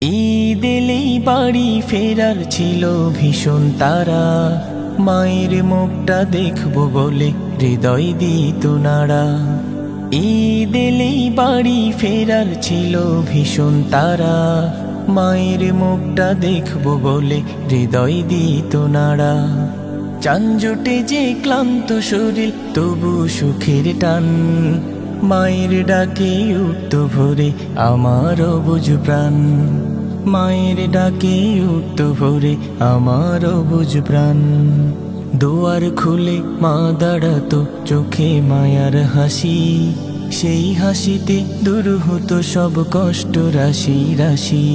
ঈদ এলেই বাড়ি ফেরার ছিল ভীষণ তাড়া, মায়ের মুখটা দেখবো বলে হৃদয় দিত নাড়া। ঈদ এলেই বাড়ি ফেরার ছিল ভীষণ তাড়া, মায়ের মুখটা দেখবো বলে হৃদয় দিত নাড়া। চাঞ্জুটে যে ক্লান্ত শরীর তবু সুখের টান, মায়ের ডাকে উঠত ভোরে আমার অবুঝ প্রাণ। মায়ের ডাকে উঠত ভোরে আমার অবুঝ প্রাণ। দুয়ার খুলে মা দাঁড়াতো, চোখে মায়ার হাসি, সেই হাসিতে দূর হতো সব কষ্ট রাশি রাশি।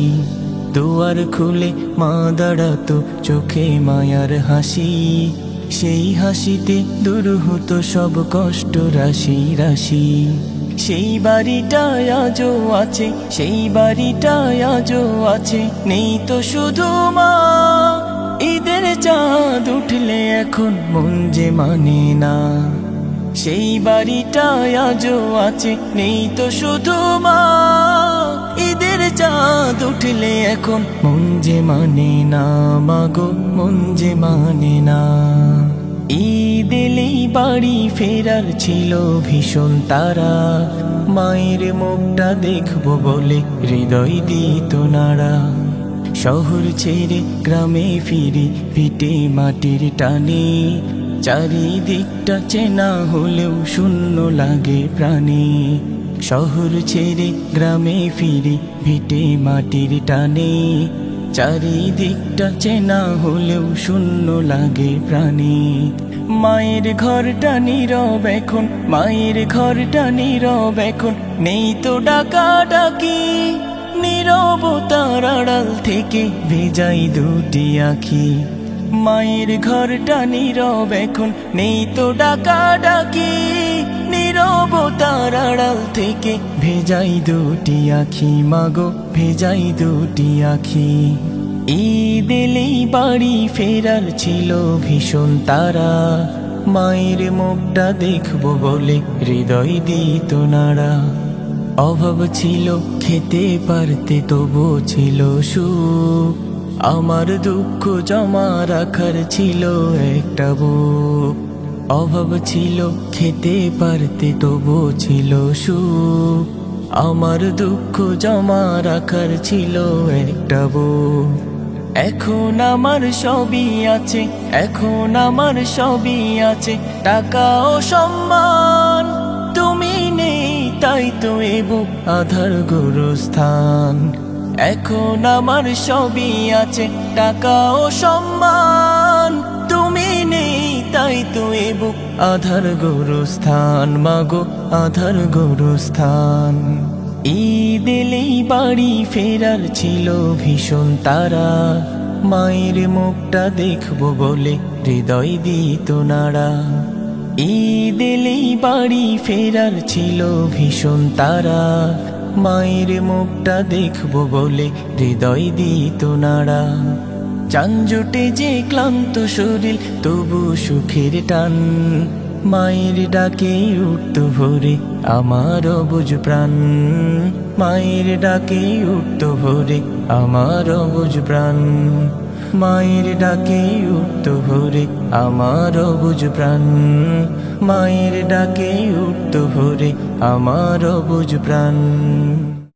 দুয়ার খুলে মা দাঁড়াতো, চোখে মায়ার হাসি, সেই হাসিতে দূর হতো সব কষ্ট রাশি রাশি। সেই বাড়িটায় আজও আছে, সেই বাড়িটায় আজও আছে, নেই তো শুধু মা। ঈদের চাঁদ উঠলে এখন মন যে মানে না, সেই বাড়িটায় আজও আছে, নেই তো শুধু মা। ঈদের চাঁদ উঠলে এখন মন যে মানে না, মাগো মন যে মানে না। ঈদ এলেই বাড়ি ফেরার ছিল ভীষণ তাড়া, মায়ের মুখটা দেখবো বলে হৃদয় দিত নাড়া। শহর ছেড়ে গ্রামে ফিরি ভিটে মাটির টানে, চারিদিকটা চেনা হলেও শূন্য লাগে প্রাণে। শহর ছেড়ে গ্রামে ফিরি ভিটে মাটির টানে, চারিদিকটা চেনা হলেও শূন্য লাগে প্রাণে। মায়ের ঘরটা নীরব এখন, মায়ের ঘরটা নীরব এখন, নেই তো ডাকা ডাকি। নীরবতার আড়াল থেকে ভেজাই দুটি আখি। মায়ের ঘরটা নীরব এখন, নেই তো ডাকা ডাকি। নীরবতার আড়াল থেকে ভেজাই দুটি আখি, মাগো ভেজাই দুটি আখি। ঈদ এলেই বাড়ি ফেরার ছিল ভীষণ তাড়া, মায়ের মুখটা দেখবো বলে হৃদয় দিত নাড়া। অভাব ছিল খেতে পারতে তবু ছিল সুখ, আমার দুঃখ জমা রাখার ছিল একটা বুক। অভাব ছিল খেতে পারতে তবু ছিল সুখ, আমার দুঃখ জমা রাখার ছিল একটা বুক। এখন আমার সবই আছে, এখন আমার সবই আছে, টাকা ও সম্মান। তুমি নেই তাই তো এ বুক আধার গোরস্থান। এখন আমার সবই আছে, টাকা ও সম্মান। তুমি নেই তাই তো এ বুক আধার গোরস্থান, মাগো আধার গোরস্থান। ঈদ এলেই বাড়ি ফেরার ছিল ভীষণ তাড়া, মায়ের মুখটা দেখবো বলে হৃদয় দিত নাড়া। ঈদ এলেই বাড়ি ফেরার ছিল ভীষণ তাড়া, মায়ের মুখটা দেখবো বলে হৃদয় দিত নাড়া। চাঞ্জুটে যে ক্লান্ত শরীর তবু সুখের টান, মায়ের ডাকে উঠত ভোরে আমার অবুঝ প্রাণ। মায়ের ডাকে উঠত ভোরে আমার অবুঝ প্রাণ। মায়ের ডাকে উঠত ভোরে আমার অবুঝ প্রাণ। মায়ের ডাকে উঠত ভোরে আমার অবুঝ প্রাণ।